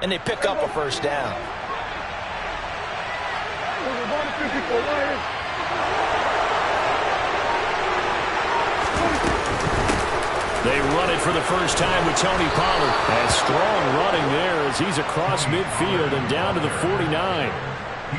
and they pick up a first down. They run it for the first time with Tony Pollard. And strong running there as he's across midfield and down to the 49.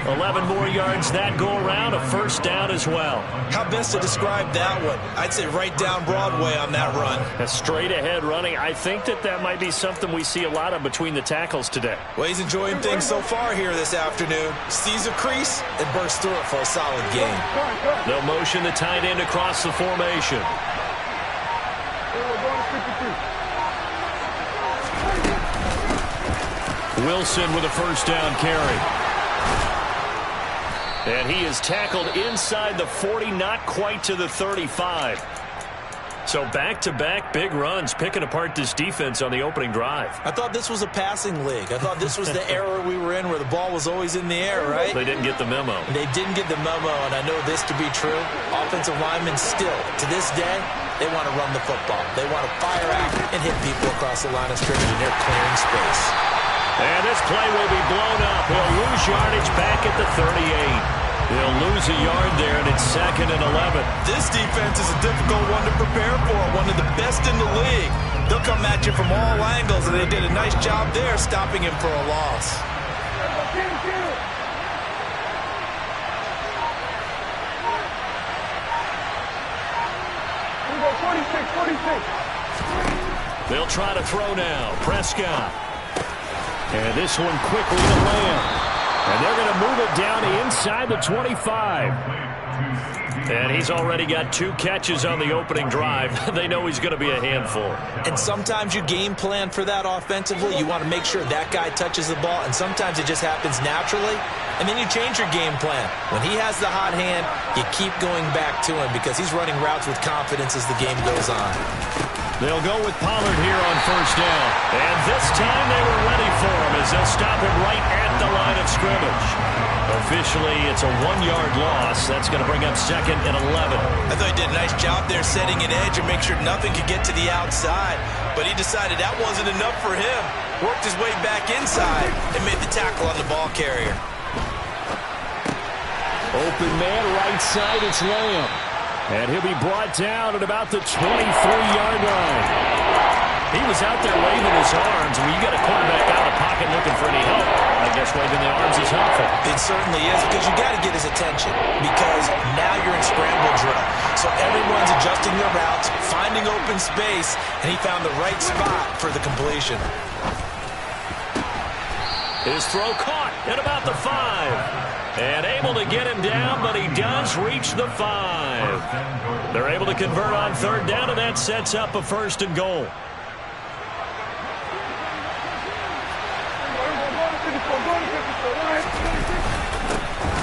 11 more yards that go around, a first down as well. How best to describe that one? I'd say right down Broadway on that run. A straight ahead running. I think that might be something we see a lot of between the tackles today. Well, he's enjoying things so far here this afternoon. Sees a crease and bursts through it for a solid gain. They'll motion the tight end across the formation. Wilson with a first down carry. And he is tackled inside the 40, not quite to the 35. So back-to-back big runs, picking apart this defense on the opening drive. I thought this was a passing league. I thought this was the era we were in where the ball was always in the air, right? They didn't get the memo. They didn't get the memo, and I know this to be true. Offensive linemen still, to this day, they want to run the football. They want to fire out and hit people across the line of scrimmage, and they're clearing space. And this play will be blown up. He'll lose yardage back at the 38. They'll lose a yard there, and it's 2nd and 11. This defense is a difficult one to prepare for, one of the best in the league. They'll come at you from all angles, and they did a nice job there stopping him for a loss. They'll try to throw now. Prescott. And this one quickly to Lamb. And they're going to move it down inside the 25. And he's already got 2 catches on the opening drive. They know he's going to be a handful. And sometimes you game plan for that offensively. You want to make sure that guy touches the ball, and sometimes it just happens naturally. And then you change your game plan. When he has the hot hand, you keep going back to him because he's running routes with confidence as the game goes on. They'll go with Pollard here on first down. And this time they were ready for him as they'll stop him right at the line of scrimmage. Officially, it's a 1-yard loss. That's going to bring up 2nd and 11. I thought he did a nice job there setting an edge and make sure nothing could get to the outside. But he decided that wasn't enough for him. Worked his way back inside and made the tackle on the ball carrier. Open man right side, it's Lamb. And he'll be brought down at about the 23-yard line. He was out there waving his arms. When you got a quarterback out of the pocket looking for any help, I guess waving the arms is helpful. It certainly is, because you got to get his attention, because now you're in scramble drill. So everyone's adjusting their routes, finding open space, and he found the right spot for the completion. His throw caught at about the 5. And able to get him down, but he does reach the 5. They're able to convert on 3rd down, and that sets up a 1st and goal.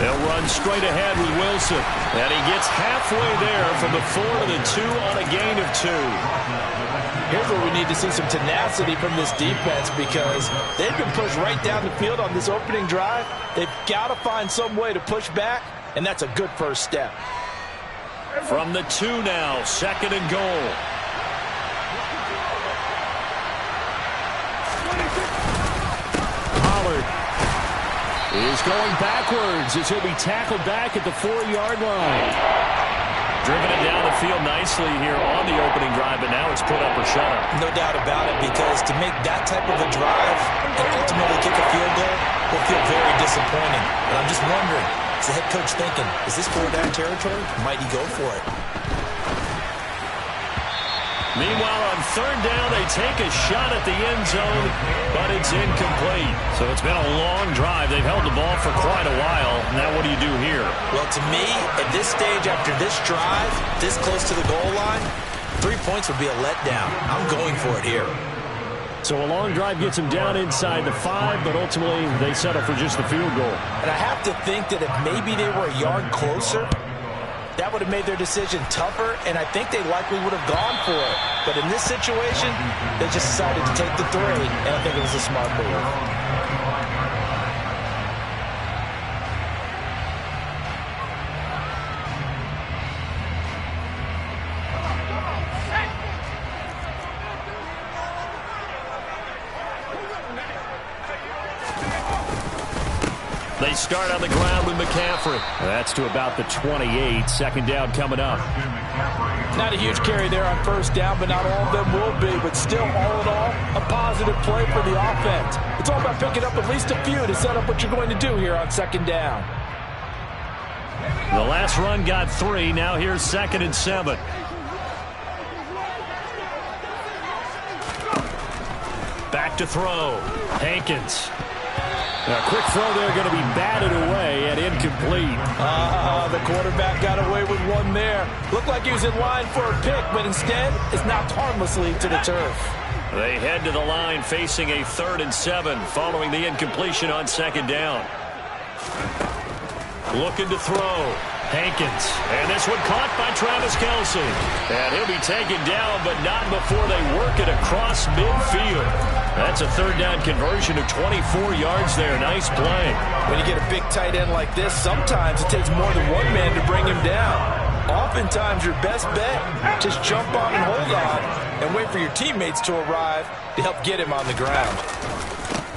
They'll run straight ahead with Wilson. And he gets halfway there from the 4 to the 2 on a gain of 2. Here's where we need to see some tenacity from this defense, because they've been pushed right down the field on this opening drive. They've got to find some way to push back, and that's a good first step. From the 2 now, 2nd and goal. Pollard is going backwards as he'll be tackled back at the 4-yard line. Driven it down the field nicely here on the opening drive, but now it's put up or shut up. No doubt about it, because to make that type of a drive and ultimately kick a field goal will feel very disappointing. And I'm just wondering, is the head coach thinking, is this 4-down territory? Might he go for it? Meanwhile, on 3rd down, they take a shot at the end zone, but it's incomplete. So it's been a long drive. They've held the ball for quite a while. Now what do you do here? Well, to me, at this stage after this drive, this close to the goal line, 3 points would be a letdown. I'm going for it here. So a long drive gets them down inside the 5, but ultimately they settle for just the field goal. And I have to think that if maybe they were a yard closer, that would have made their decision tougher, and I think they likely would have gone for it. But in this situation, they just decided to take the 3, and I think it was a smart move. They start on the ground with McCaffrey. That's to about the 28. Second down coming up. Not a huge carry there on first down, but not all of them will be. But still, all in all, a positive play for the offense. It's all about picking up at least a few to set up what you're going to do here on second down. The last run got 3. Now here's 2nd and 7. Back to throw. Hankins. A quick throw there going to be batted away and incomplete. The quarterback got away with one there. Looked like he was in line for a pick, but instead it's knocked harmlessly to the turf. They head to the line facing a 3rd and 7 following the incompletion on 2nd down. Looking to throw. Hankins. And this one caught by Travis Kelce. And he'll be taken down, but not before they work it across midfield. That's a 3rd down conversion of 24 yards there. Nice play. When you get a big tight end like this, sometimes it takes more than one man to bring him down. Oftentimes, your best bet, just jump on and hold on and wait for your teammates to arrive to help get him on the ground.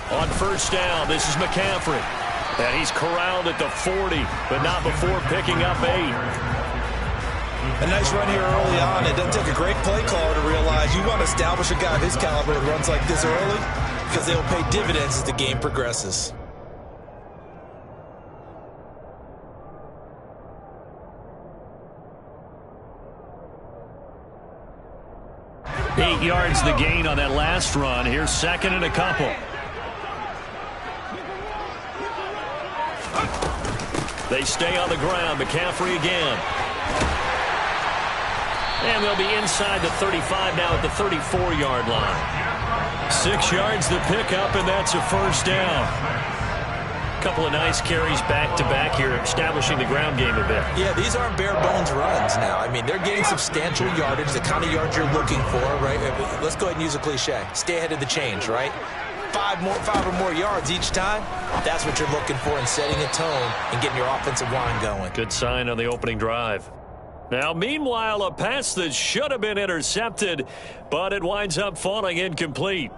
On first down, this is McCaffrey. And he's corralled at the 40, but not before picking up 8. A nice run here early on. It doesn't take a great play caller to realize you want to establish a guy of his caliber that runs like this early because they will pay dividends as the game progresses. Eight yards the gain on that last run. Here's 2nd and a couple. They stay on the ground. McCaffrey again. And they'll be inside the 35 now at the 34-yard line. 6 yards the pickup, and that's a first down. Couple of nice carries back-to-back here, establishing the ground game a bit. Yeah, these aren't bare-bones runs now. I mean, they're getting substantial yardage, the kind of yards you're looking for, right? Let's go ahead and use a cliche. Stay ahead of the change, right? 5 or more yards each time, that's what you're looking for in setting a tone and getting your offensive line going. Good sign on the opening drive. Now, meanwhile, a pass that should have been intercepted, but it winds up falling incomplete.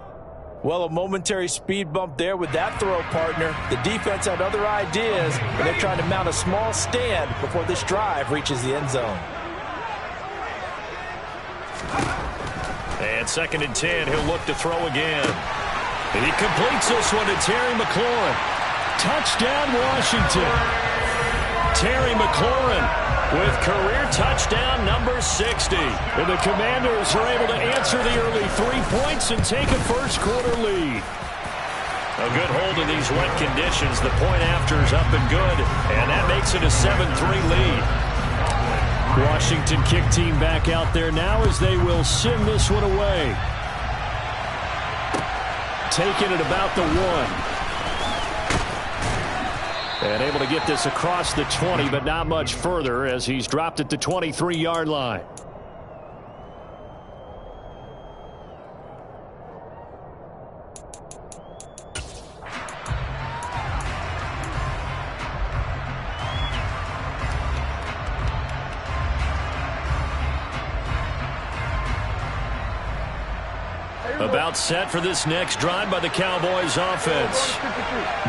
Well, a momentary speed bump there with that throw, partner. The defense had other ideas, and they're trying to mount a small stand before this drive reaches the end zone. And 2nd and 10, he'll look to throw again. And he completes this one to Terry McLaurin. Touchdown, Washington. Terry McLaurin with career touchdown number 60. And the Commanders are able to answer the early 3 points and take a first-quarter lead. A good hold in these wet conditions. The point after is up and good, and that makes it a 7-3 lead. Washington kick team back out there now as they will send this one away. Taking it about the 1. And able to get this across the 20, but not much further as he's dropped at the 23-yard line. About set for this next drive by the Cowboys offense.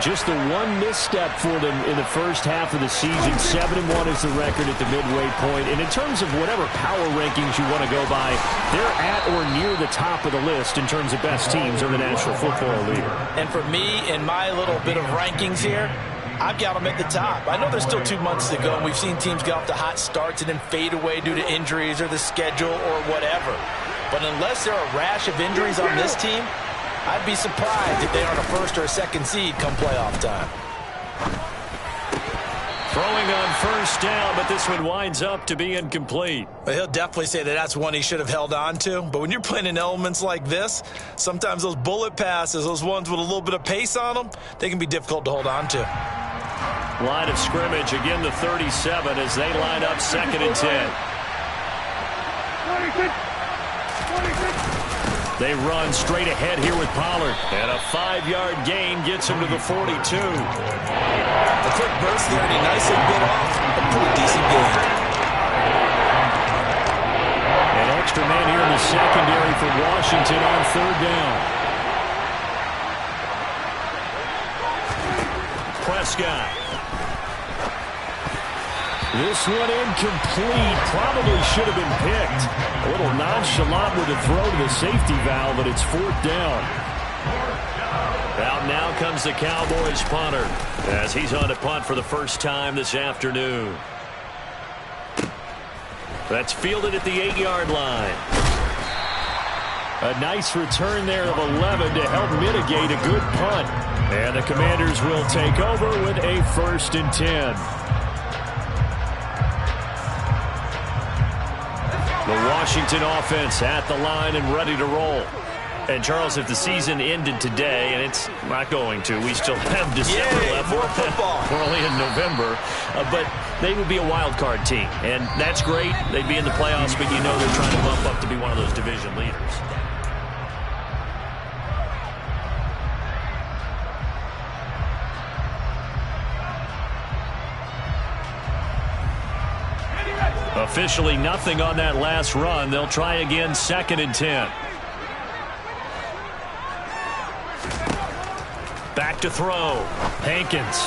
Just the one misstep for them in the first half of the season. 7-1 is the record at the midway point. And in terms of whatever power rankings you want to go by, they're at or near the top of the list in terms of best teams in the National Football League. And for me, in my little bit of rankings here, I've got them at the top. I know there's still 2 months to go, and we've seen teams get off to hot starts and then fade away due to injuries or the schedule or whatever. But unless there are a rash of injuries on this team, I'd be surprised if they aren't a first or a second seed come playoff time. Throwing on first down, but this one winds up to be incomplete. Well, he'll definitely say that that's one he should have held on to. But when you're playing in elements like this, sometimes those bullet passes, those ones with a little bit of pace on them, they can be difficult to hold on to. Line of scrimmage, again the 37 as they line up 2nd and 10. They run straight ahead here with Pollard. And a 5-yard gain gets him to the 42. A quick burst there, and he nicely bit off a pretty decent gain. An extra man here in the secondary for Washington on 3rd down. Prescott. This one incomplete. Probably should have been picked. A little nonchalant with the throw to the safety valve, but it's 4th down. Out now comes the Cowboys punter as he's on to punt for the first time this afternoon. That's fielded at the 8-yard line. A nice return there of 11 to help mitigate a good punt. And the Commanders will take over with a 1st and 10. The Washington offense at the line and ready to roll. And, Charles, if the season ended today, and it's not going to, we still have December left. More football. We're only in November. But they would be a wild card team. And that's great. They'd be in the playoffs, but you know they're trying to bump up to be one of those division leaders. Officially nothing on that last run. They'll try again, 2nd and 10. Back to throw. Hankins.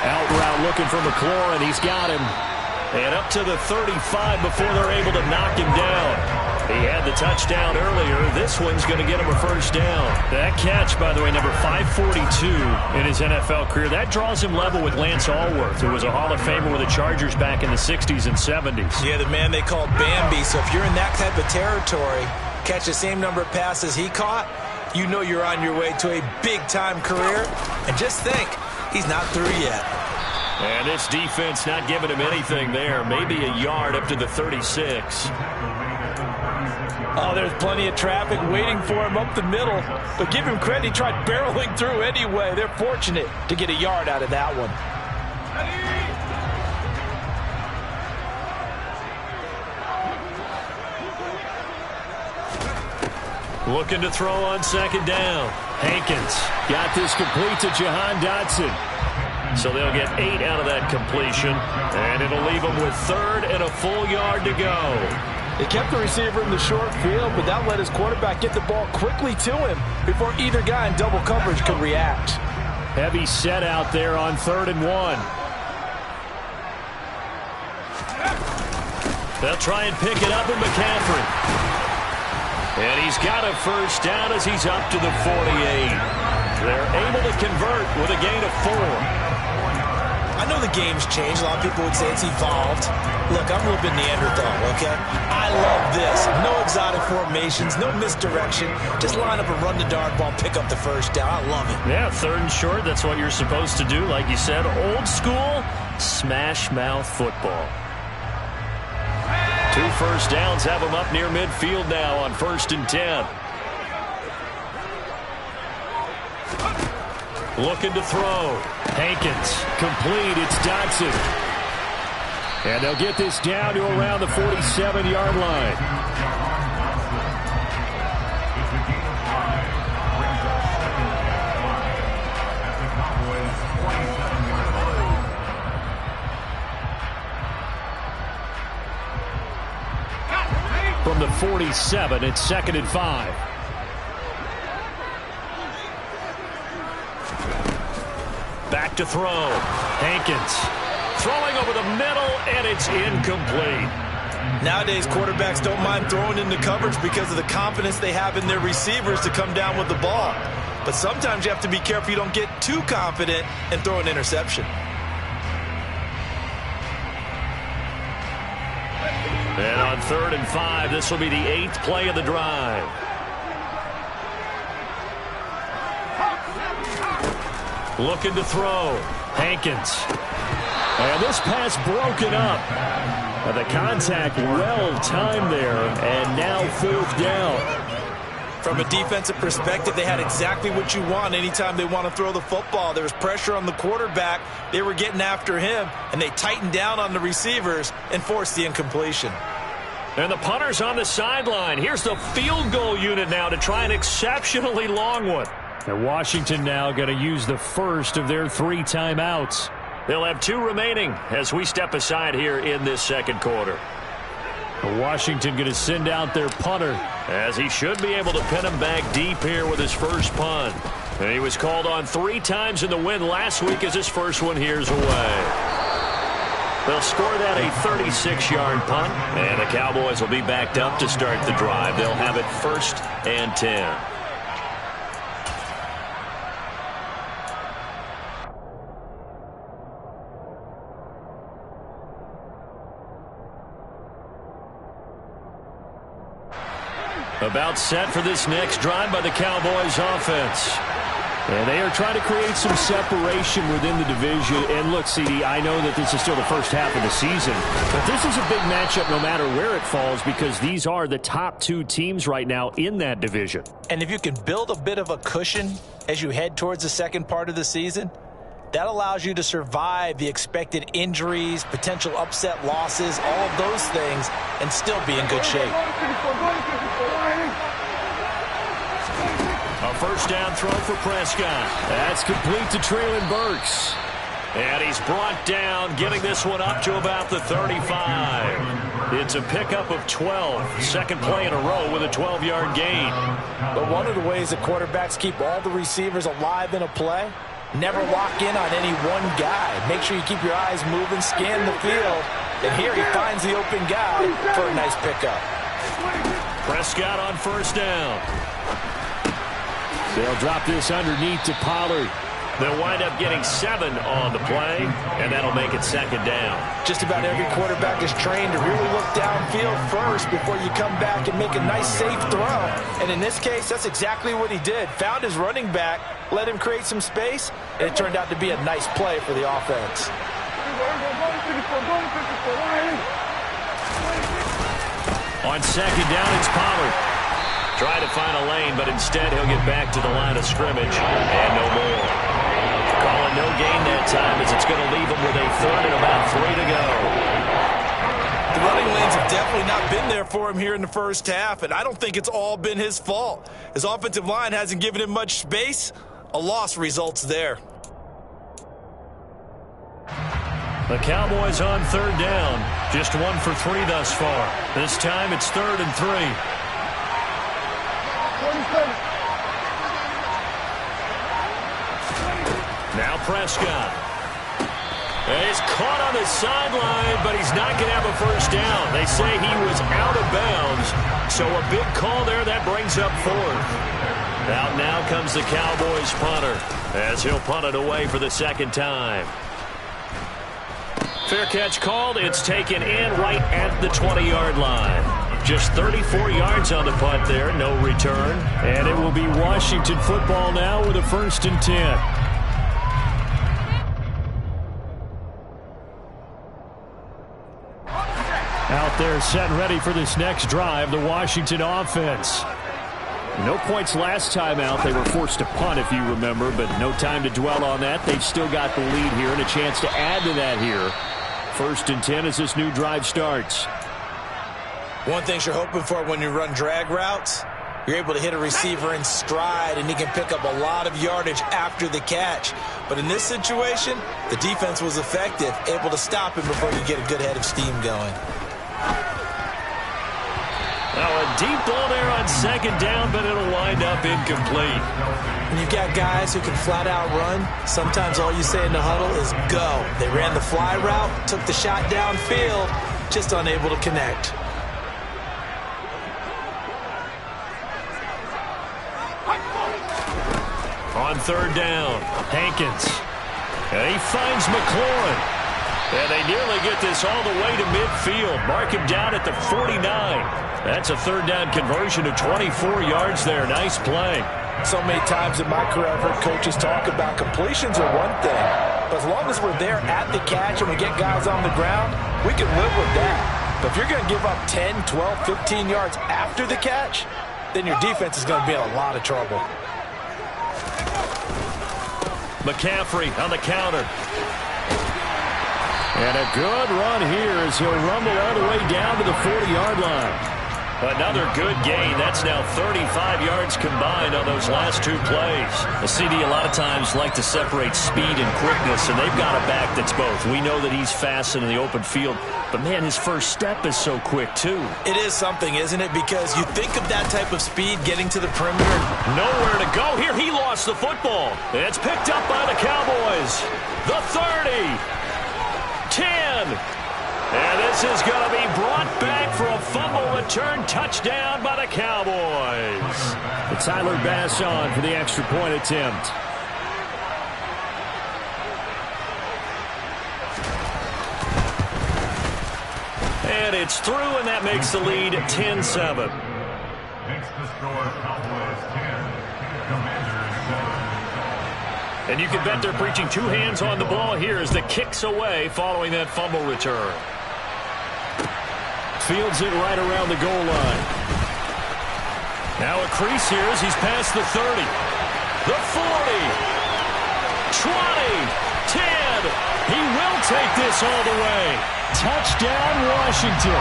Out route looking for McLaurin. He's got him. And up to the 35 before they're able to knock him down. He had the touchdown earlier. This one's going to get him a 1st down. That catch, by the way, number 542 in his NFL career. That draws him level with Lance Allworth, who was a Hall of Famer with the Chargers back in the 60s and 70s. Yeah, the man they called Bambi. So if you're in that type of territory, catch the same number of passes he caught, you know you're on your way to a big-time career. And just think, he's not through yet. And this defense not giving him anything there. Maybe a yard up to the 36. Oh, there's plenty of traffic waiting for him up the middle. But give him credit, he tried barreling through anyway. They're fortunate to get a yard out of that one. Looking to throw on 2nd down. Hankins got this complete to Jahan Dotson. So they'll get 8 out of that completion. And it'll leave them with 3rd and a full yard to go. They kept the receiver in the short field, but that let his quarterback get the ball quickly to him before either guy in double coverage could react. Heavy set out there on 3rd and 1. They'll try and pick it up with McCaffrey. And he's got a 1st down as he's up to the 48. They're able to convert with a gain of 4. I know the game's changed. A lot of people would say it's evolved. Look, I'm a little bit Neanderthal, okay? I love this. No exotic formations, no misdirection. Just line up and run the dart ball, pick up the 1st down. I love it. Yeah, 3rd and short, that's what you're supposed to do. Like you said, old school, smash mouth football. 2 1st downs have them up near midfield now on 1st and 10. Looking to throw. Hankins, complete, it's Dotson. And they'll get this down to around the 47-yard line. From the 47, it's 2nd and 5. Back to throw. Hankins throwing over the middle, and it's incomplete. Nowadays, quarterbacks don't mind throwing into coverage because of the confidence they have in their receivers to come down with the ball. But sometimes you have to be careful you don't get too confident and throw an interception. And on 3rd and 5, this will be the 8th play of the drive. Looking to throw. Hankins. And this pass broken up. The contact well timed there, and now 4th down. From a defensive perspective, they had exactly what you want anytime they want to throw the football. There was pressure on the quarterback. They were getting after him, and they tightened down on the receivers and forced the incompletion. And the punter's on the sideline. Here's the field goal unit now to try an exceptionally long one. And Washington now going to use the first of their 3 timeouts. They'll have 2 remaining as we step aside here in this 2nd quarter. Washington going to send out their punter, as he should be able to pin him back deep here with his first punt. And he was called on 3 times in the win last week as his first one here's away. They'll score that a 36-yard punt, and the Cowboys will be backed up to start the drive. They'll have it 1st and 10. About set for this next drive by the Cowboys offense. And they are trying to create some separation within the division. And look, CD, I know that this is still the first half of the season, but this is a big matchup no matter where it falls because these are the top 2 teams right now in that division. And if you can build a bit of a cushion as you head towards the second part of the season, that allows you to survive the expected injuries, potential upset losses, all of those things, and still be in good shape. A first down throw for Prescott. That's complete to Traylon Burks. And he's brought down, getting this one up to about the 35. It's a pickup of 12. Second play in a row with a 12-yard gain. But one of the ways the quarterbacks keep all the receivers alive in a play, never lock in on any one guy. Make sure you keep your eyes moving, scan the field. And here he finds the open guy for a nice pickup. Prescott on first down. They'll drop this underneath to Pollard. They'll wind up getting 7 on the play, and that'll make it second down. Just about every quarterback is trained to really look downfield first before you come back and make a nice, safe throw. And in this case, that's exactly what he did. Found his running back, let him create some space, and it turned out to be a nice play for the offense. On second down, it's Pollard. Trying to find a lane, but instead he'll get back to the line of scrimmage and no more. Calling no gain that time as it's going to leave him with a 3rd and about 3 to go. The running lanes have definitely not been there for him here in the first half, and I don't think it's all been his fault. His offensive line hasn't given him much space. A loss results there. The Cowboys on 3rd down. Just 1 for 3 thus far. This time it's 3rd and 3. Now Prescott. He's caught on the sideline, but he's not going to have a first down. They say he was out of bounds, so a big call there. That brings up 4th. Out now comes the Cowboys punter as he'll punt it away for the 2nd time. Fair catch called. It's taken in right at the 20-yard line. Just 34 yards on the punt there, no return. And it will be Washington football now with a 1st and 10. Out there set and ready for this next drive, the Washington offense. No points last time out. They were forced to punt, if you remember, but no time to dwell on that. They've still got the lead here and a chance to add to that here. 1st and 10 as this new drive starts. One thing you're hoping for when you run drag routes, you're able to hit a receiver in stride, and he can pick up a lot of yardage after the catch. But in this situation, the defense was effective, able to stop him before you get a good head of steam going. Now a deep ball there on 2nd down, but it'll wind up incomplete. When you've got guys who can flat out run, sometimes all you say in the huddle is go. They ran the fly route, took the shot downfield, just unable to connect. On 3rd down, Hankins. And he finds McLaurin. And they nearly get this all the way to midfield. Mark him down at the 49. That's a 3rd down conversion of 24 yards there. Nice play. So many times in my career I've heard coaches talk about completions are one thing. But as long as we're there at the catch and we get guys on the ground, we can live with that. But if you're going to give up 10, 12, 15 yards after the catch, then your defense is going to be in a lot of trouble. McCaffrey on the counter. And a good run here as he'll rumble all the way down to the 40-yard line. Another good gain. That's now 35 yards combined on those last two plays. The CD a lot of times like to separate speed and quickness, and they've got a back that's both. We know that he's fast in the open field, but, man, his first step is so quick, too. It is something, isn't it? Because you think of that type of speed getting to the perimeter. Nowhere to go here. He lost the football. It's picked up by the Cowboys. The 30. 10. And this is going to be brought back for a fumble return touchdown by the Cowboys. And Tyler Bass on for the extra point attempt. And it's through, and that makes the lead 10-7. Next to score, Cowboys 10, Commanders 7. And you can bet they're preaching two hands on the ball here as the kick's away following that fumble return. Fields it right around the goal line. Now a crease here as he's past the 30. The 40. 20. 10. He will take this all the way. Touchdown, Washington.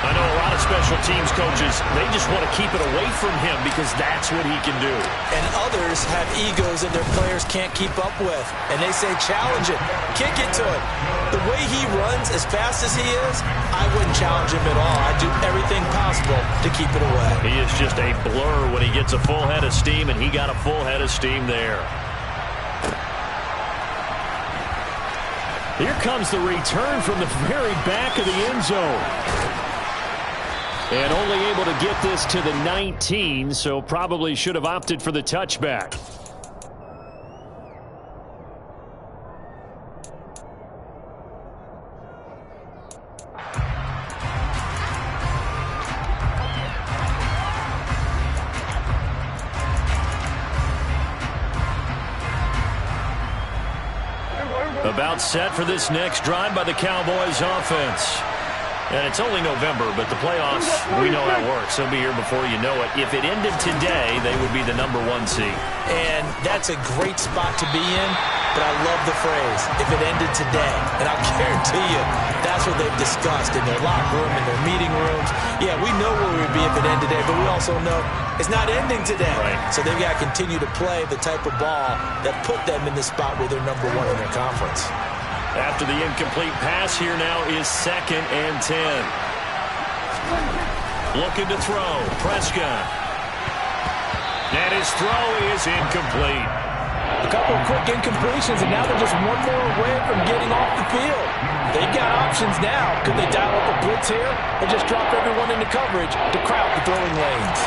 I know a lot of special teams coaches, they just want to keep it away from him because that's what he can do. And others have egos that their players can't keep up with. And they say, challenge it, kick it to him. The way he runs as fast as he is, I wouldn't challenge him at all. I'd do everything possible to keep it away. He is just a blur when he gets a full head of steam, and he got a full head of steam there. Here comes the return from the very back of the end zone. And only able to get this to the 19, so probably should have opted for the touchback. About set for this next drive by the Cowboys offense. And it's only November, but the playoffs, we know how it works. They'll be here before you know it. If it ended today, they would be the #1 seed. And that's a great spot to be in, but I love the phrase, if it ended today. And I'll guarantee you, that's what they've discussed in their locker room, in their meeting rooms. Yeah, we know where we'd be if it ended today, but we also know it's not ending today. Right. So they've got to continue to play the type of ball that put them in the spot where they're #1 in their conference. After the incomplete pass, here now is 2nd and 10. Looking to throw. Prescott. And his throw is incomplete. A couple of quick incompletions, and now they're just one more away from getting off the field. They've got options now. Could they dial up a blitz here and just drop everyone into coverage to crowd the throwing lanes?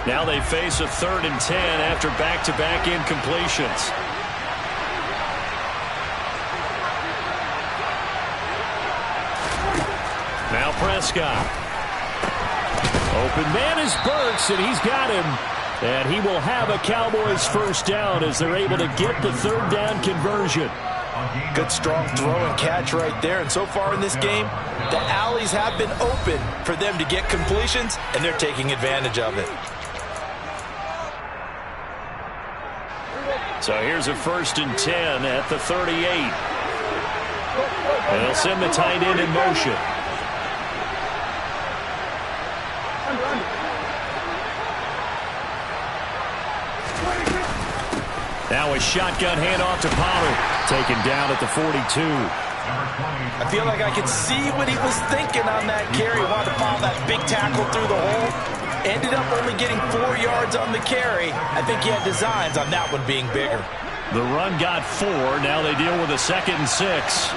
Now they face a 3rd and 10 after back-to-back incompletions. Now Prescott. Open man is Burks, and he's got him. And he will have a Cowboys first down as they're able to get the 3rd down conversion. Good strong throw and catch right there. And so far in this game, the alleys have been open for them to get completions, and they're taking advantage of it. So here's a 1st and 10 at the 38. And they'll send the tight end in motion. Now a shotgun handoff to Pollard. Taken down at the 42. I feel like I could see what he was thinking on that carry. He wanted to follow that big tackle through the hole. Ended up only getting 4 yards on the carry. I think he had designs on that one being bigger. The run got 4. Now they deal with a 2nd and 6.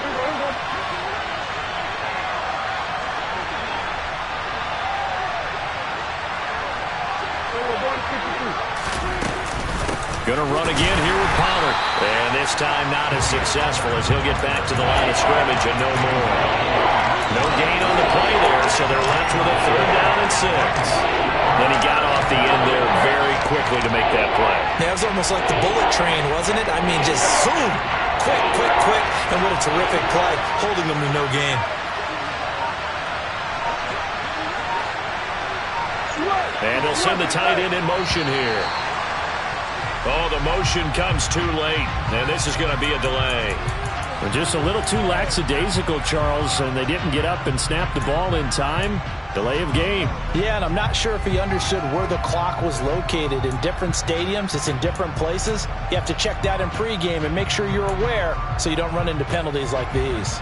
Gonna run again here with Pollard. And this time not as successful as he'll get back to the line of scrimmage and no more. No gain on the play there, so they're left with a 3rd down and 6. Then he got off the end there very quickly to make that play. Yeah, it was almost like the bullet train, wasn't it? I mean, just zoom. Quick, quick, quick. And what a terrific play, holding them to no gain. And they'll send the tight end in motion here. Oh, the motion comes too late, and this is going to be a delay. Just a little too lackadaisical, Charles, and they didn't get up and snap the ball in time. Delay of game. Yeah, and I'm not sure if he understood where the clock was located. In different stadiums, it's in different places. You have to check that in pregame and make sure you're aware so you don't run into penalties like these.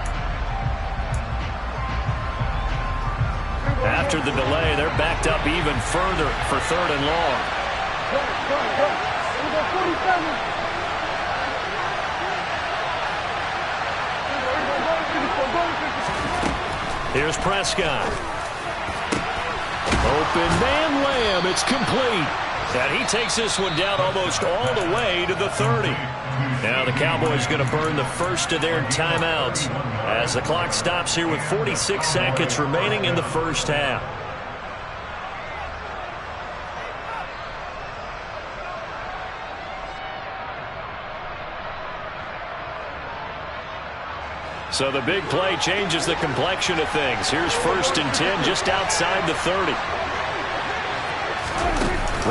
After the delay, they're backed up even further for 3rd and long. Here's Prescott. Open man Lamb. It's complete. And he takes this one down almost all the way to the 30. Now the Cowboys going to burn the first of their timeouts as the clock stops here with 46 seconds remaining in the first half. So the big play changes the complexion of things. Here's 1st and 10 just outside the 30.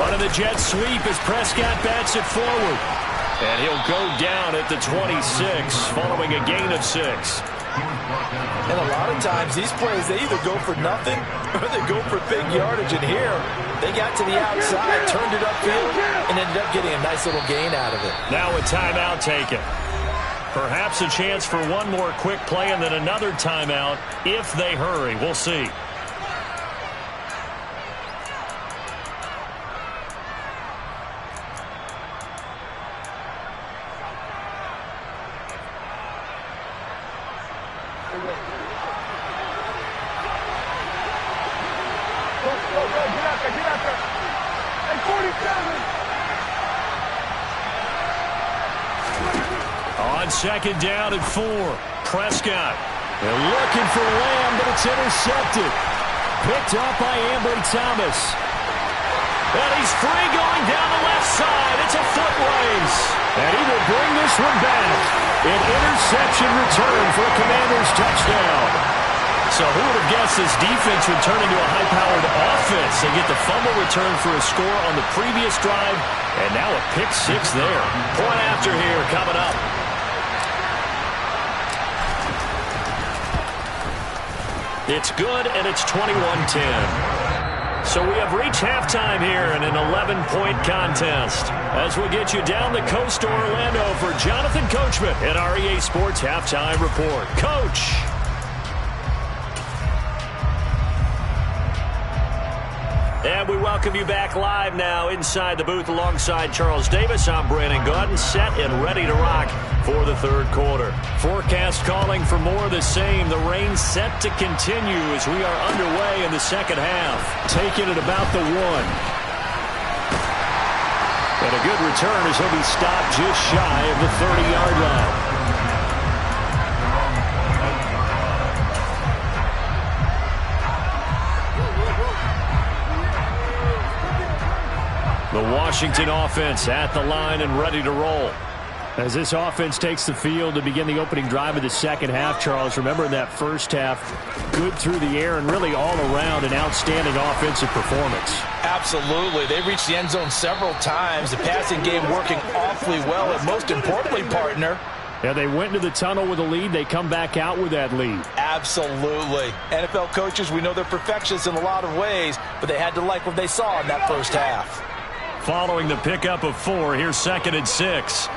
Running the jet sweep as Prescott bats it forward. And he'll go down at the 26 following a gain of 6. And a lot of times these plays, they either go for nothing or they go for big yardage. And here, they got to the outside, turned it upfield, and ended up getting a nice little gain out of it. Now a timeout taken. Perhaps a chance for one more quick play and then another timeout if they hurry. We'll see. On 2nd down and 4. Prescott. They're looking for Lamb, but it's intercepted. Picked up by Ambry Thomas. And he's free going down the left side. It's a foot race. And he will bring this one back. An interception return for a Commanders touchdown. So who would have guessed this defense would turn into a high-powered offense? They get the fumble return for a score on the previous drive, and now a pick 6 there. Point after here coming up. It's good, and it's 21-10. So we have reached halftime here in an 11-point contest. As we get you down the coast to Orlando for Jonathan Coachman at our EA Sports Halftime Report. Coach. And we welcome you back live now inside the booth alongside Charles Davis. I'm Brandon Gaudin, set and ready to rock for the 3rd quarter. Forecast calling for more of the same. The rain set to continue as we are underway in the 2nd half. Taking it about the 1. And a good return as he'll be stopped just shy of the 30-yard line. The Washington offense at the line and ready to roll. As this offense takes the field to begin the opening drive of the 2nd half, Charles, remember in that 1st half, good through the air and really all around an outstanding offensive performance. Absolutely. They reached the end zone several times. The passing game working awfully well. And most importantly, partner, yeah, they went into the tunnel with a lead. They come back out with that lead. Absolutely. NFL coaches, we know they're perfectionists in a lot of ways, but they had to like what they saw in that 1st half. Following the pickup of 4, here's 2nd and 6.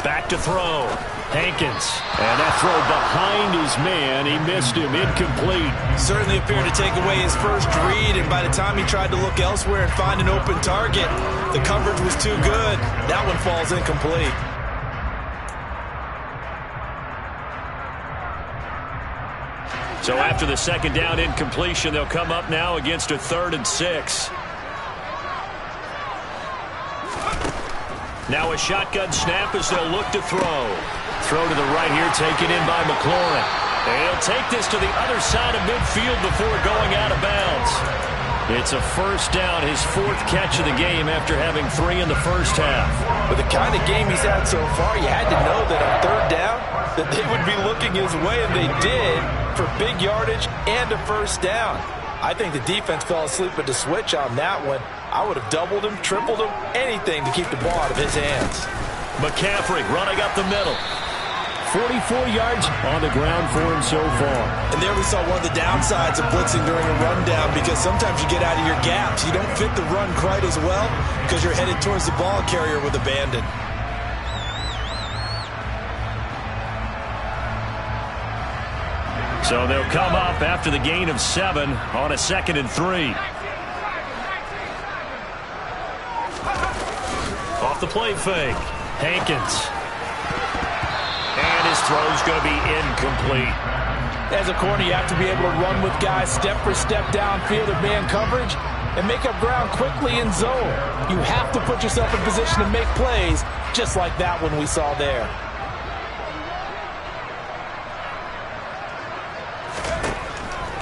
Back to throw. Hankins. And that throw behind his man. He missed him. Incomplete. Certainly appeared to take away his first read, and by the time he tried to look elsewhere and find an open target, the coverage was too good. That one falls incomplete. So after the 2nd down incompletion, they'll come up now against a 3rd and 6. Now a shotgun snap as they'll look to throw. Throw to the right here, taken in by McLaurin. And he'll take this to the other side of midfield before going out of bounds. It's a 1st down, his 4th catch of the game after having 3 in the 1st half. With the kind of game he's had so far, you had to know that on 3rd down, that they would be looking his way, and they did, for big yardage and a 1st down. I think the defense fell asleep at the switch on that one. I would have doubled him, tripled him, anything to keep the ball out of his hands. McCaffrey running up the middle. 44 yards on the ground for him so far. And there we saw one of the downsides of blitzing during a rundown, because sometimes you get out of your gaps. You don't fit the run quite as well because you're headed towards the ball carrier with abandon. So they'll come up after the gain of 7 on a 2nd and 3. Off the play fake. Hankins. And his throw's going to be incomplete. As a corner, you have to be able to run with guys step for step downfield or man coverage and make up ground quickly in zone. You have to put yourself in position to make plays, just like that one we saw there.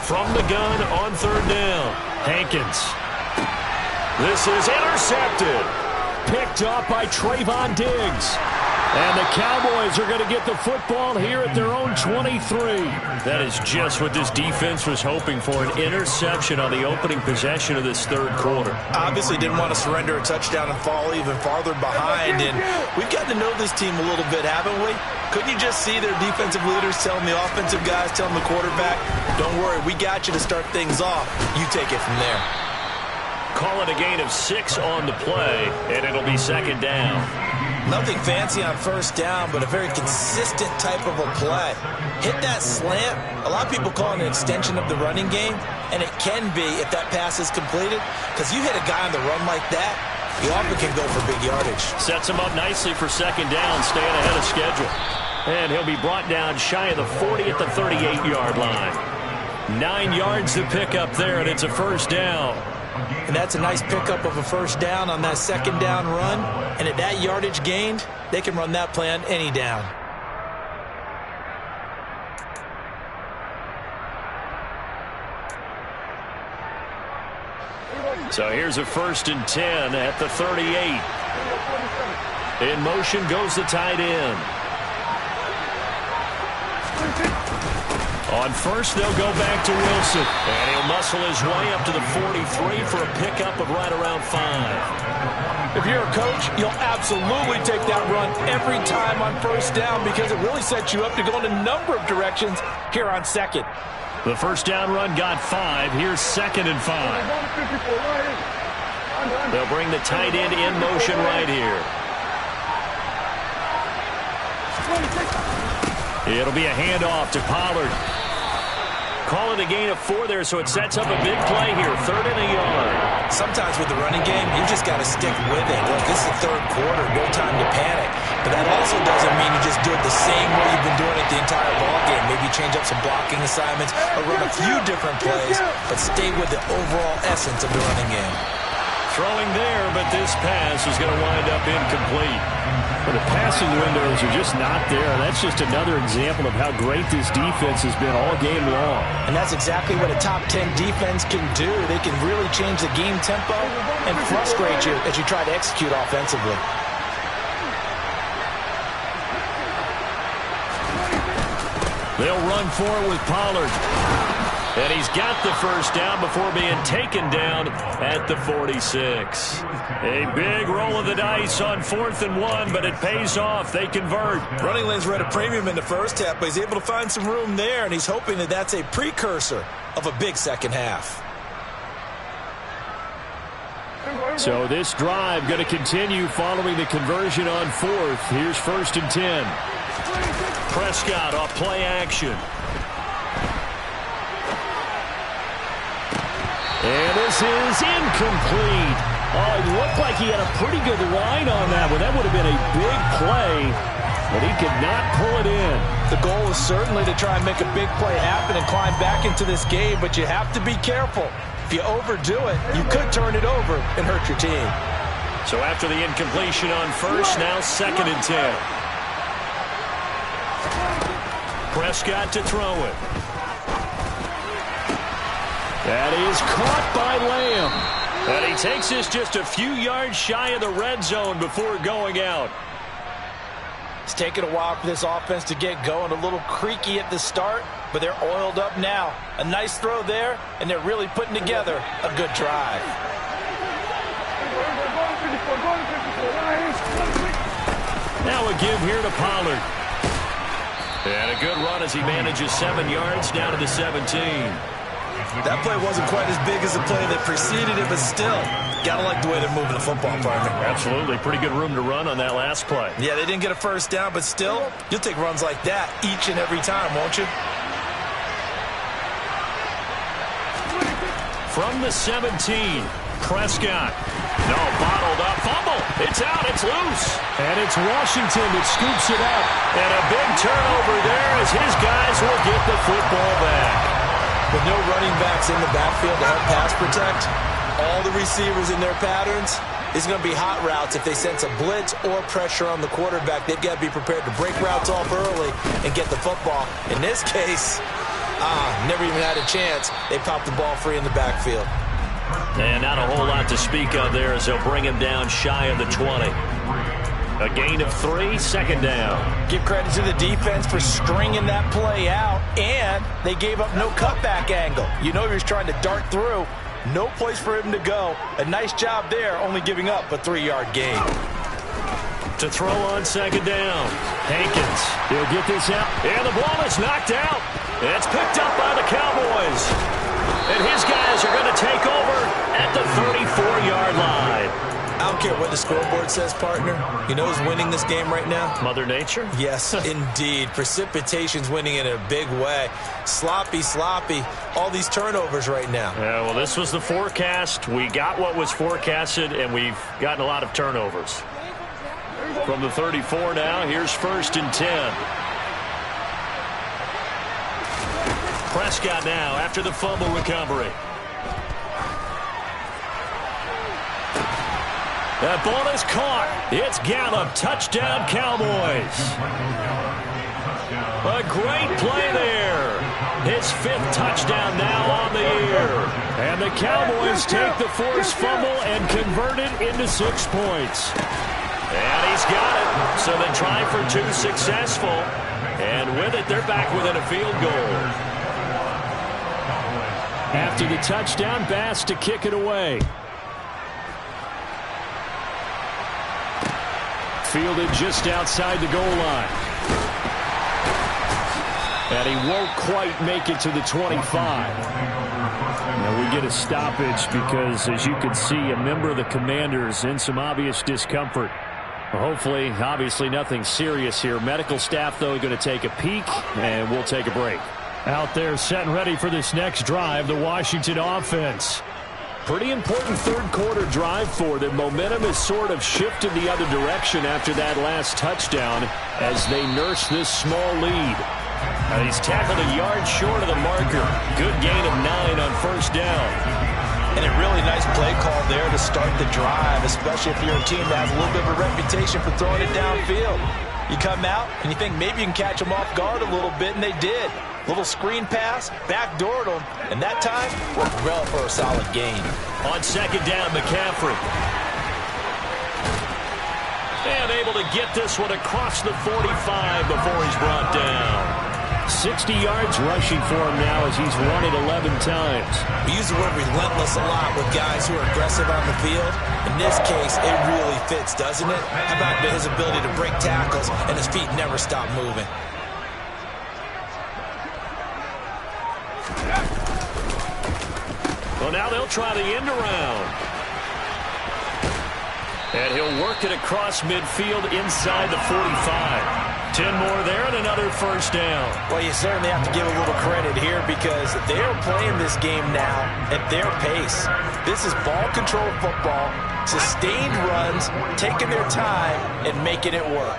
From the gun on 3rd down. Hankins. This is intercepted. Picked off by Trayvon Diggs. And the Cowboys are going to get the football here at their own 23. That is just what this defense was hoping for, an interception on the opening possession of this 3rd quarter. Obviously didn't want to surrender a touchdown and fall even farther behind. And we've gotten to know this team a little bit, haven't we? Couldn't you just see their defensive leaders telling the offensive guys, telling the quarterback, don't worry, we got you to start things off. You take it from there. Call it a gain of 6 on the play, and it'll be 2nd down. Nothing fancy on 1st down, but a very consistent type of a play. Hit that slant. A lot of people call it an extension of the running game, and it can be if that pass is completed, because you hit a guy on the run like that, you often can go for big yardage. Sets him up nicely for 2nd down, staying ahead of schedule. And he'll be brought down shy of the 40 at the 38-yard line. 9 yards to pick up there, and it's a 1st down. And that's a nice pickup of a 1st down on that 2nd down run. And at that yardage gained, they can run that play on any down. So here's a 1st and 10 at the 38. In motion goes the tight end. On 1st, they'll go back to Wilson. And he'll muscle his way up to the 43 for a pickup of right around 5. If you're a coach, you'll absolutely take that run every time on 1st down, because it really sets you up to go in a number of directions here on 2nd. The 1st down run got 5. Here's 2nd and 5. They'll bring the tight end in motion right here. It'll be a handoff to Pollard. Call it a gain of 4 there, so it sets up a big play here. 3rd and a yard. Sometimes with the running game, you just got to stick with it. Look, this is the 3rd quarter, no time to panic. But that also doesn't mean you just do it the same way you've been doing it the entire ballgame. Maybe change up some blocking assignments or run a few different plays, but stay with the overall essence of the running game. Throwing there, but this pass is going to wind up incomplete. But the passing windows are just not there. That's just another example of how great this defense has been all game long. And that's exactly what a top 10 defense can do. They can really change the game tempo and frustrate you as you try to execute offensively. They'll run for it with Pollard. And he's got the 1st down before being taken down at the 46. A big roll of the dice on 4th and 1, but it pays off. They convert. Running lanes were at a premium in the 1st half, but he's able to find some room there, and he's hoping that that's a precursor of a big 2nd half. So this drive going to continue following the conversion on 4th. Here's 1st and 10. Prescott off play action. And this is incomplete. Oh, it looked like he had a pretty good line on that one. That would have been a big play, but he could not pull it in. The goal is certainly to try and make a big play happen and climb back into this game, but you have to be careful. If you overdo it, you could turn it over and hurt your team. So after the incompletion on 1st, now 2nd and 10. Prescott to throw it. That is caught by Lamb. And he takes this just a few yards shy of the red zone before going out. It's taken a while for this offense to get going. A little creaky at the start, but they're oiled up now. A nice throw there, and they're really putting together a good drive. Now a give here to Pollard. And a good run as he manages 7 yards down to the 17. That play wasn't quite as big as the play that preceded it, but still, gotta like the way they're moving the football, partner. Absolutely. Pretty good room to run on that last play. Yeah, they didn't get a first down, but still, you'll take runs like that each and every time, won't you? From the 17, Prescott. No, bottled up. Fumble. It's out. It's loose. And it's Washington that scoops it up. And a big turnover there as his guys will get the football back. With no running backs in the backfield to help pass protect, all the receivers in their patterns, it's going to be hot routes. If they sense a blitz or pressure on the quarterback, they've got to be prepared to break routes off early and get the football. In this case, never even had a chance. They popped the ball free in the backfield. And not a whole lot to speak of there as they'll bring him down shy of the 20. A gain of 3, second down. Give credit to the defense for stringing that play out, and they gave up no cutback angle. You know he was trying to dart through. No place for him to go. A nice job there, only giving up a 3-yard gain. To throw on second down. Hankins. He'll get this out. And the ball is knocked out. It's picked up by the Cowboys. And his guys are going to take over at the 34-yard line. I don't care what the scoreboard says, partner. You know who's winning this game right now? Mother Nature? Yes, indeed. Precipitation's winning in a big way. Sloppy. All these turnovers right now. Yeah, well, this was the forecast. We got what was forecasted, and we've gotten a lot of turnovers. From the 34 now, here's 1st and 10. Prescott now after the fumble recovery. That ball is caught. It's Gallup. Touchdown, Cowboys. A great play there. His 5th touchdown now on the year. And the Cowboys take the forced fumble and convert it into 6 points. And he's got it. So they try for 2 successful. And with it, they're back within a field goal. After the touchdown, Bass to kick it away. Fielded just outside the goal line. And he won't quite make it to the 25. Now we get a stoppage because, as you can see, a member of the Commanders in some obvious discomfort. Hopefully, obviously nothing serious here. Medical staff, though, going to take a peek, and we'll take a break. Out there set and ready for this next drive, the Washington offense. Pretty important third-quarter drive for them. Momentum has sort of shifted the other direction after that last touchdown as they nurse this small lead. And he's tackled a yard short of the marker. Good gain of 9 on 1st down. And a really nice play call there to start the drive, especially if you're a team that has a little bit of a reputation for throwing it downfield. You come out and you think maybe you can catch them off guard a little bit, and they did. Little screen pass, backdoored them, and that time worked well for a solid gain. On 2nd down, McCaffrey. And able to get this one across the 45 before he's brought down. 60 yards rushing for him now as he's run it 11 times. We use the word relentless a lot with guys who are aggressive on the field. In this case, it really fits, doesn't it? How about his ability to break tackles and his feet never stop moving? Well, now they'll try the end around. And he'll work it across midfield inside the 45. 10 more there and another 1st down. Well, you certainly have to give a little credit here because they're playing this game now at their pace. This is ball control football, sustained runs, taking their time and making it work.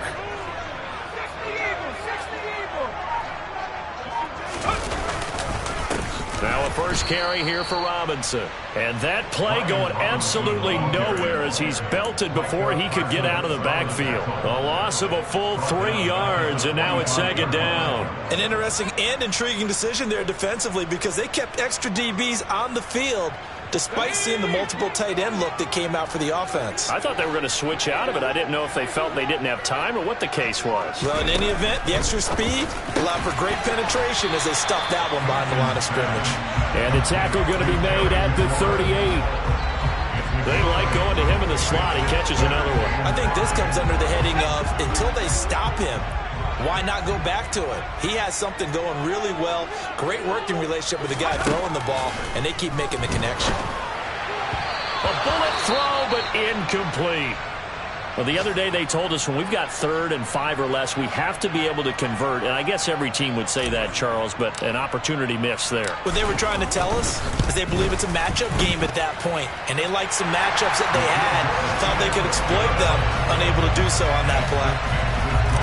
Now a first carry here for Robinson. And that play going absolutely nowhere as he's belted before he could get out of the backfield. A loss of a full 3 yards, and now it's 2nd down. An interesting and intriguing decision there defensively because they kept extra DBs on the field despite seeing the multiple tight end look that came out for the offense. I thought they were going to switch out of it. I didn't know if they felt they didn't have time or what the case was. Well, in any event, the extra speed allowed for great penetration as they stuffed that one behind the line of scrimmage. And the tackle going to be made at the 38. They like going to him in the slot. He catches another one. I think this comes under the heading of, until they stop him, why not go back to it? He has something going really well. Great working relationship with the guy throwing the ball, and they keep making the connection. A bullet throw, but incomplete. Well, the other day they told us when we've got 3rd and 5 or less, we have to be able to convert. And I guess every team would say that, Charles, but an opportunity missed there. What they were trying to tell us is they believe it's a matchup game at that point, and they liked some matchups that they had, thought they could exploit them, unable to do so on that play.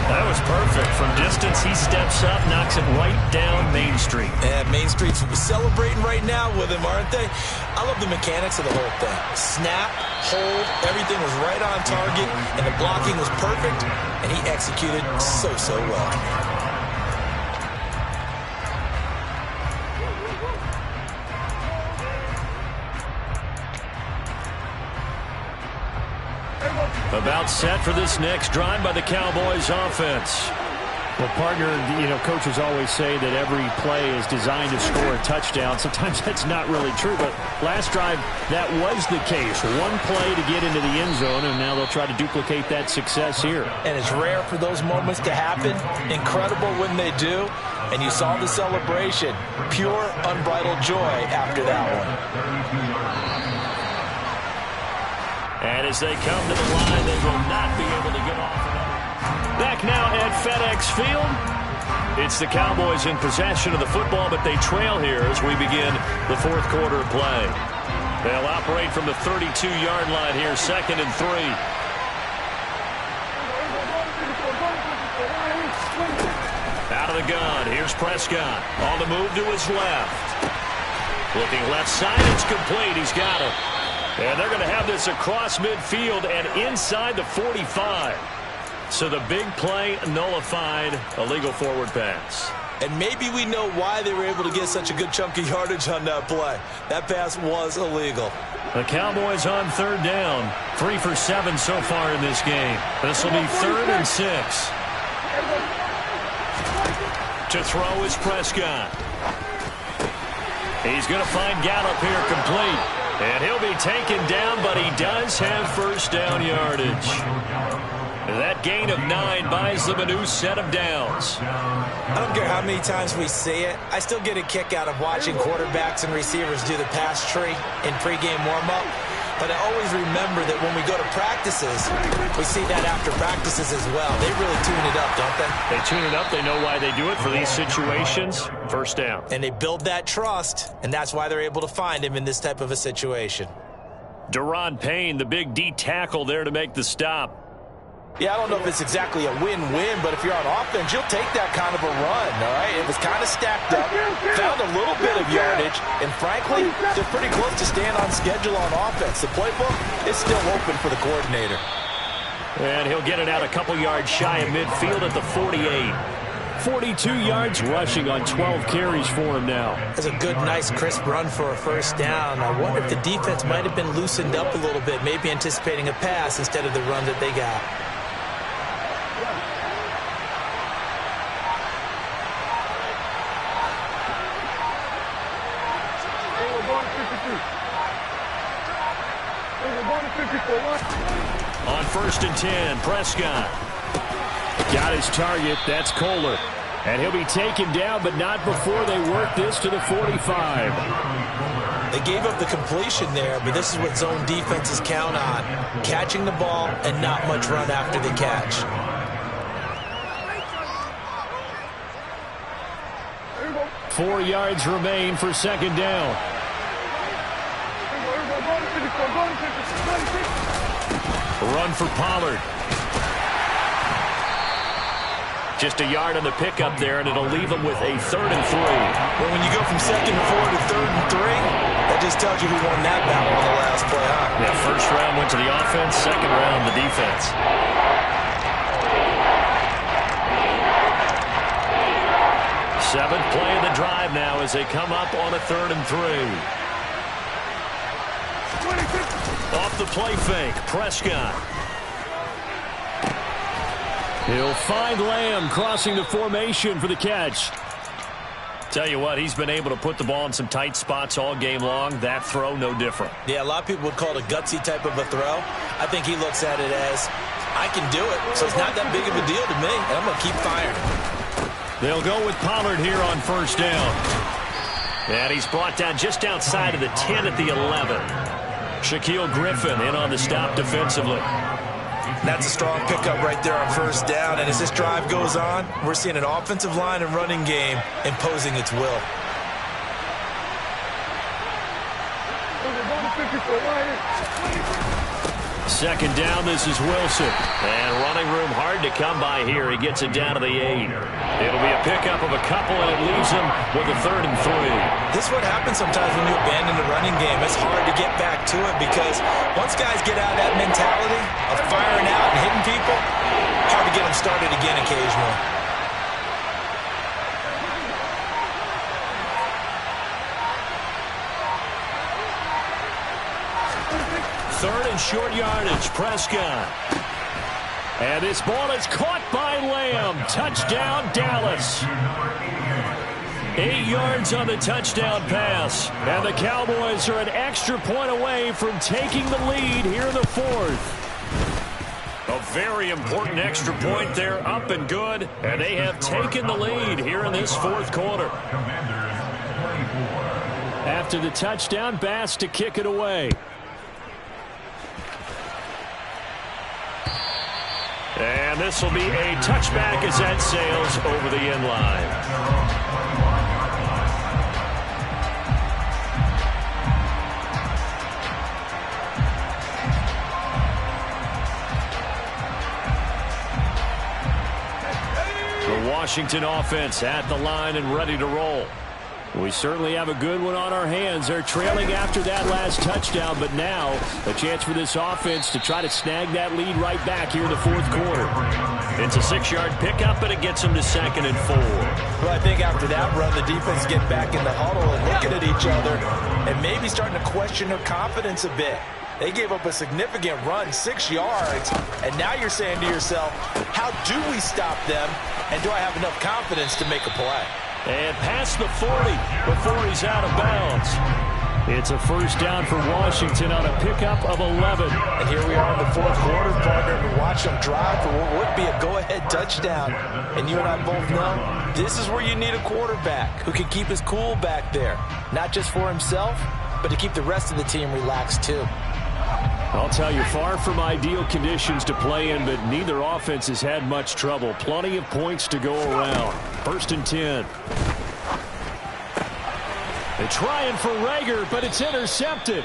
That was perfect. From distance, he steps up, knocks it right down Main Street. And Main Street's celebrating right now with him, aren't they? I love the mechanics of the whole thing. Snap, hold, everything was right on target, and the blocking was perfect, and he executed so well. About set for this next drive by the Cowboys offense. Well, partner, coaches always say that every play is designed to score a touchdown. Sometimes that's not really true, but last drive, that was the case. One play to get into the end zone, and now they'll try to duplicate that success here. And it's rare for those moments to happen. Incredible when they do. And you saw the celebration. Pure, unbridled joy after that one. And as they come to the line, they will not be able to get off. Back now at FedEx Field. It's the Cowboys in possession of the football, but they trail here as we begin the 4th quarter of play. They'll operate from the 32-yard line here, 2nd and 3. Out of the gun, here's Prescott. On the move to his left. Looking left side, it's complete. He's got it. And they're going to have this across midfield and inside the 45. So the big play nullified, a legal forward pass. And maybe we know why they were able to get such a good chunk of yardage on that play. That pass was illegal. The Cowboys on 3rd down. 3 for 7 so far in this game. This will be 3rd and 6. To throw is Prescott. He's going to find Gallup here complete. And he'll be taken down, but he does have 1st down yardage. That gain of 9 buys them a new set of downs. I don't care how many times we see it. I still get a kick out of watching quarterbacks and receivers do the pass tree in pregame warm-up. But I always remember that when we go to practices, we see that after practices as well. They really tune it up, don't they? They tune it up. They know why they do it for these situations. 1st down. And they build that trust, and that's why they're able to find him in this type of a situation. Deron Payne, the big D tackle there to make the stop. Yeah, I don't know if it's exactly a win-win, but if you're on offense, you'll take that kind of a run, all right? It was kind of stacked up, found a little bit of yardage, and frankly, they're pretty close to staying on schedule on offense. The playbook is still open for the coordinator. And he'll get it out a couple yards shy of midfield at the 48. 42 yards rushing on 12 carries for him now. That's a good, nice, crisp run for a 1st down. I wonder if the defense might have been loosened up a little bit, maybe anticipating a pass instead of the run that they got. On 1st and 10, Prescott. Got his target. That's Kohler. And he'll be taken down, but not before they work this to the 45. They gave up the completion there, but this is what zone defenses count on. Catching the ball and not much run after the catch. Four yards remain for 2nd down. Run for Pollard. Just a yard on the pickup there, and it'll leave them with a 3rd and 3. Well, when you go from 2nd and 4 to 3rd and 3, that just tells you who won that battle on the last play, huh? Yeah, 1st round went to the offense, 2nd round the defense. Seventh play of the drive now as they come up on a 3rd and 3. Off the play fake, Prescott. He'll find Lamb crossing the formation for the catch. Tell you what, he's been able to put the ball in some tight spots all game long. That throw, no different. Yeah, a lot of people would call it a gutsy type of a throw. I think he looks at it as, I can do it, so it's not that big of a deal to me, and I'm going to keep firing. They'll go with Pollard here on first down. And he's brought down just outside of the 10 at the 11. Shaquille Griffin in on the stop defensively. That's a strong pickup right there on first down. And as this drive goes on, we're seeing an offensive line and running game imposing its will. Second down, this is Wilson. And running room hard to come by here. He gets it down to the 8. It'll be a pickup of a couple, and it leaves him with a 3rd and 3. This is what happens sometimes when you abandon the running game. It's hard to get back to it because once guys get out of that mentality of firing out and hitting people, hard to get them started again occasionally. Third and short yardage, Prescott. And this ball is caught by Lamb. Touchdown, Dallas. 8 yards on the touchdown pass. And the Cowboys are an extra point away from taking the lead here in the 4th. A very important extra point there, up and good. And they have taken the lead here in this 4th quarter. After the touchdown, Bass to kick it away. And this will be a touchback as that sails over the end line. The Washington offense at the line and ready to roll. We certainly have a good one on our hands. They're trailing after that last touchdown, but now a chance for this offense to try to snag that lead right back here in the 4th quarter. It's a 6-yard pickup, but it gets them to 2nd and 4. Well, I think after that run, the defense get back in the huddle and looking at each other and maybe starting to question their confidence a bit. They gave up a significant run, 6 yards, and now you're saying to yourself, how do we stop them, and do I have enough confidence to make a play? And past the 40 before he's out of bounds. It's a first down for Washington on a pickup of 11. And here we are in the 4th quarter, partner, and watch them drive for what would be a go-ahead touchdown. And you and I both know this is where you need a quarterback who can keep his cool back there. Not just for himself, but to keep the rest of the team relaxed too. I'll tell you, far from ideal conditions to play in, but neither offense has had much trouble. Plenty of points to go around. 1st and 10. They're trying for Rager, but it's intercepted.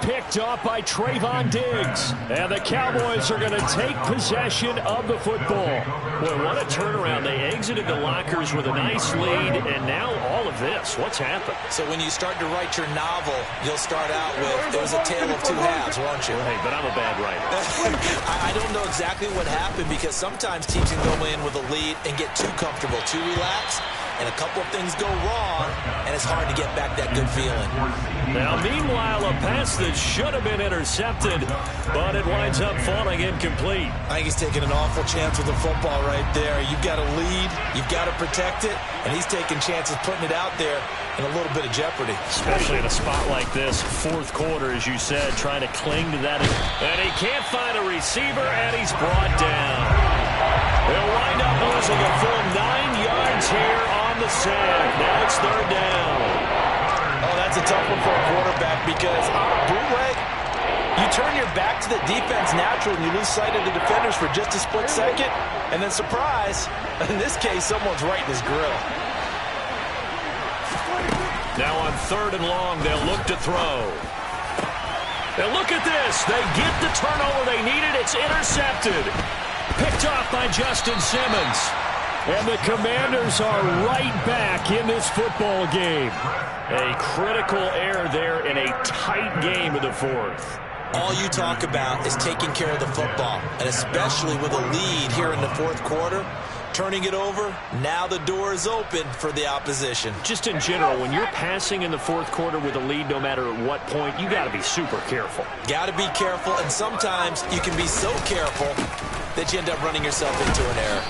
Picked off by Trayvon Diggs. And the Cowboys are going to take possession of the football. Boy, what a turnaround. They exited the lockers with a nice lead, and now all of this. What's happened? So when you start to write your novel, you'll start out with, it was a tale of 2 halves, won't you? Hey, but I'm a bad writer. I don't know exactly what happened because sometimes teams can go in with a lead and get too comfortable, too relaxed. And a couple of things go wrong, and it's hard to get back that good feeling. Now, meanwhile, a pass that should have been intercepted, but it winds up falling incomplete. I think he's taking an awful chance with the football right there. You've got to lead, you've got to protect it, and he's taking chances putting it out there in a little bit of jeopardy. Especially in a spot like this, 4th quarter, as you said, trying to cling to that. And he can't find a receiver, and he's brought down. They'll wind up losing a full 9 yards here on the sack. Now it's 3rd down. Oh, that's a tough one for a quarterback because on a bootleg, you turn your back to the defense naturally and you lose sight of the defenders for just a split second, and then surprise, in this case, someone's right in his grill. Now on 3rd and long, they'll look to throw. And look at this. They get the turnover they needed. It's intercepted. Picked off by Justin Simmons. And the Commanders are right back in this football game. A critical error there in a tight game of the 4th. All you talk about is taking care of the football, and especially with a lead here in the 4th quarter, turning it over. Now the door is open for the opposition. Just in general, when you're passing in the fourth quarter with a lead, no matter at what point, you got to be super careful. Got to be careful, and sometimes you can be so careful that you end up running yourself into an error.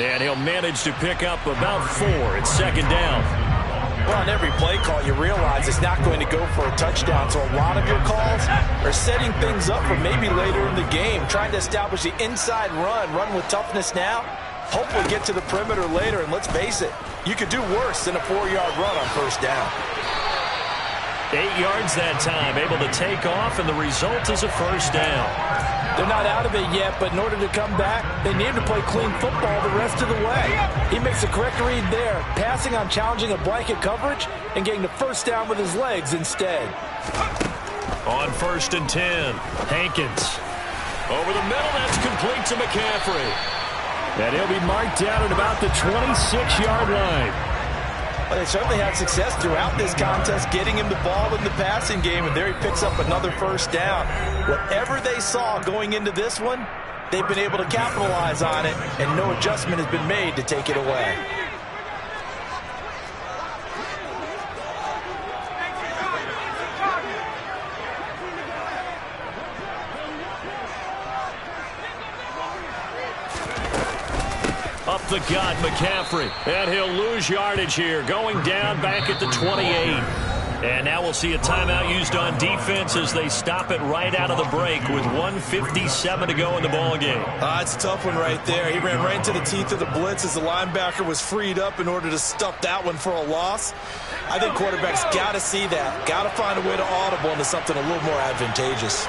And he'll manage to pick up about 4. It's second down. Well, on every play call, you realize it's not going to go for a touchdown, so a lot of your calls are setting things up for maybe later in the game, trying to establish the inside run with toughness now, hopefully get to the perimeter later, and let's face it, you could do worse than a 4-yard run on first down. 8 yards that time, able to take off, and the result is a first down. They're not out of it yet, but in order to come back, they need to play clean football the rest of the way. He makes a correct read there, passing on challenging a blanket coverage and getting the first down with his legs instead. On 1st and 10, Hankins. Over the middle, that's complete to McCaffrey. And he'll be marked down at about the 26-yard line. Well, they certainly had success throughout this contest, getting him the ball in the passing game, and there he picks up another first down. Whatever they saw going into this one, they've been able to capitalize on it, and no adjustment has been made to take it away. Up the gut, McCaffrey. And he'll lose yardage here, going down back at the 28. And now we'll see a timeout used on defense as they stop it right out of the break with 1:57 to go in the ballgame. It's a tough one right there. He ran right into the teeth of the blitz as the linebacker was freed up in order to stuff that one for a loss. I think quarterbacks got to see that. Got to find a way to audible into something a little more advantageous.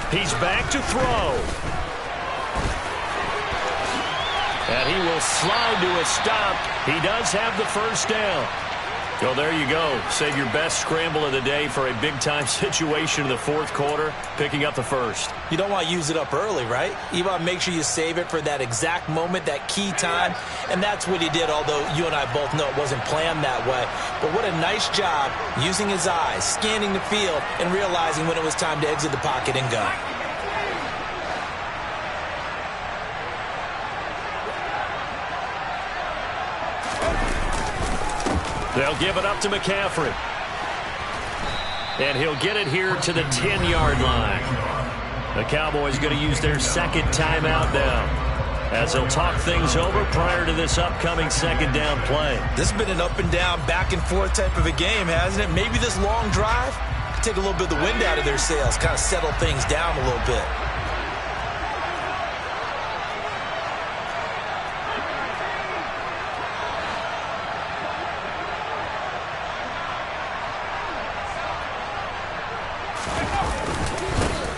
He's back to throw. And he will slide to a stop. He does have the first down. So there you go. Save your best scramble of the day for a big-time situation in the fourth quarter, picking up the first. You don't want to use it up early, right? You want to make sure you save it for that exact moment, that key time. And that's what he did, although you and I both know it wasn't planned that way. But what a nice job using his eyes, scanning the field, and realizing when it was time to exit the pocket and go. They'll give it up to McCaffrey. And he'll get it here to the 10-yard line. The Cowboys going to use their second timeout now, as they'll talk things over prior to this upcoming second down play. This has been an up and down, back and forth type of a game, hasn't it? Maybe this long drive could take a little bit of the wind out of their sails, kind of settle things down a little bit.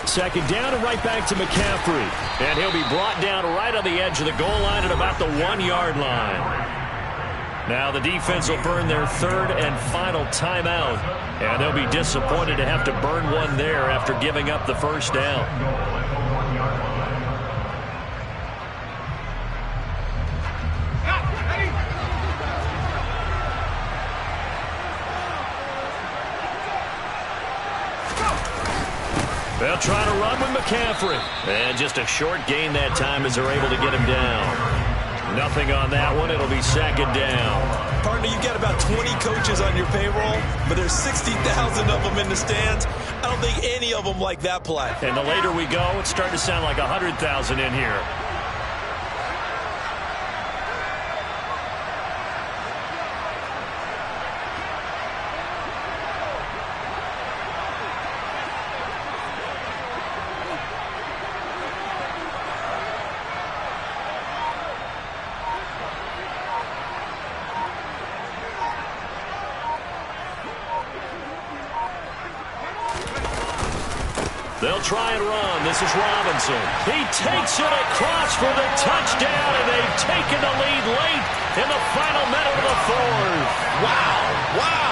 Second down and right back to McCaffrey. And he'll be brought down right on the edge of the goal line at about the 1-yard line. Now the defense will burn their third and final timeout. And they'll be disappointed to have to burn one there after giving up the first down. They'll try to run with McCaffrey. And just a short gain that time as they're able to get him down. Nothing on that one. It'll be second down. Partner, you've got about 20 coaches on your payroll, but there's 60,000 of them in the stands. I don't think any of them like that play. And the later we go, it's starting to sound like 100,000 in here. They'll try and run. This is Robinson. He takes it across for the touchdown, and they've taken the lead late in the final minute of the fourth. Wow, wow.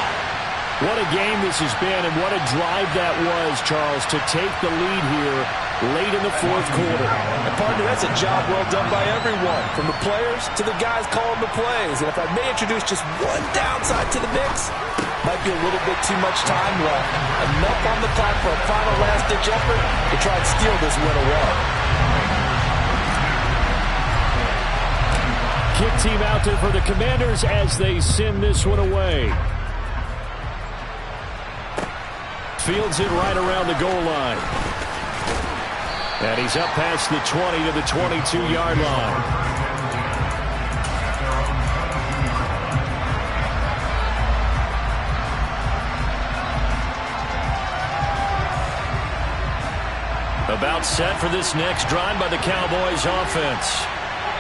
What a game this has been, and what a drive that was, Charles, to take the lead here late in the fourth quarter. And partner, that's a job well done by everyone, from the players to the guys calling the plays. And if I may introduce just one downside to the mix, might be a little bit too much time left. Enough on the clock for a final last-ditch effort to try and steal this win away. quick team out there for the Commanders as they send this one away. Fields it right around the goal line. And he's up past the 20 to the 22-yard line. About set for this next drive by the Cowboys offense.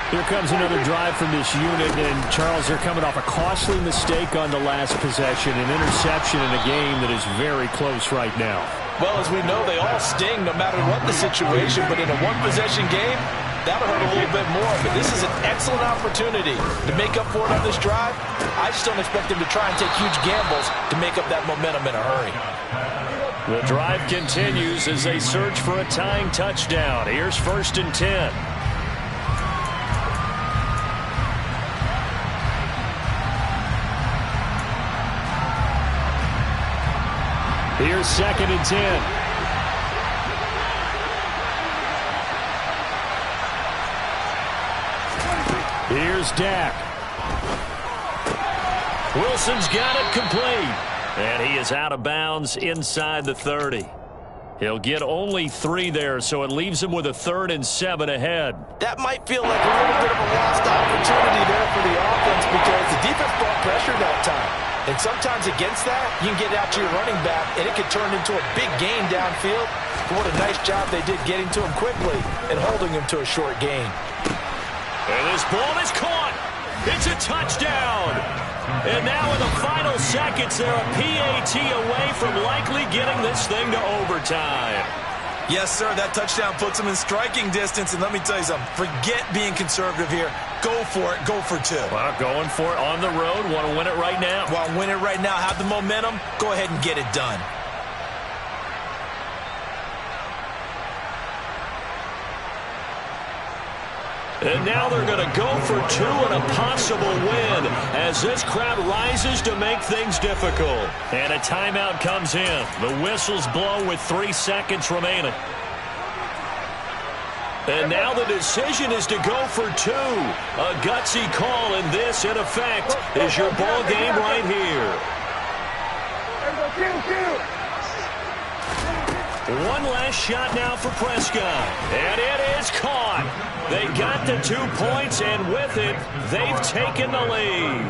Here comes another drive from this unit, and Charles, they're coming off a costly mistake on the last possession, an interception in a game that is very close right now. Well, as we know, they all sting no matter what the situation, but in a one-possession game, that'll hurt a little bit more. But this is an excellent opportunity to make up for it on this drive. I just don't expect them to try and take huge gambles to make up that momentum in a hurry. The drive continues as they search for a tying touchdown. Here's 1st and 10. Here's 2nd and 10. Here's Dak. Wilson's got it complete. And he is out of bounds inside the 30. He'll get only 3 there, so it leaves him with a 3rd and 7 ahead. That might feel like a little bit of a lost opportunity there for the offense because the defense brought pressure that time. And sometimes against that, you can get out to your running back, and it could turn into a big gain downfield. But what a nice job they did getting to him quickly and holding him to a short gain. And this ball is caught. It's a touchdown. And now in the final seconds, they're a PAT away from likely getting this thing to overtime. Yes, sir, that touchdown puts them in striking distance. And let me tell you something, forget being conservative here. Go for it. Go for 2. Well, going for it on the road. Want to win it right now. Want to win it right now. Have the momentum. Go ahead and get it done. And now they're going to go for 2 and a possible win as this crowd rises to make things difficult. And a timeout comes in. The whistles blow with 3 seconds remaining. And now the decision is to go for 2. A gutsy call, and this, in effect, is your ball game right here. One last shot now for Prescott. And it is caught. They got the 2 points, and with it, they've taken the lead.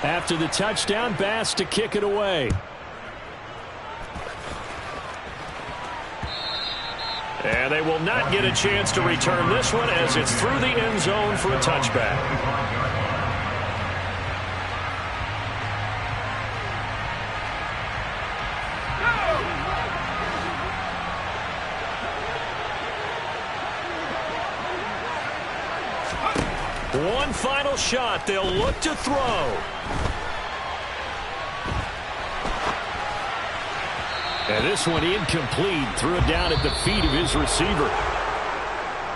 After the touchdown, Bass to kick it away. And they will not get a chance to return this one as it's through the end zone for a touchback. One final shot. They'll look to throw. And this one incomplete. Threw it down at the feet of his receiver.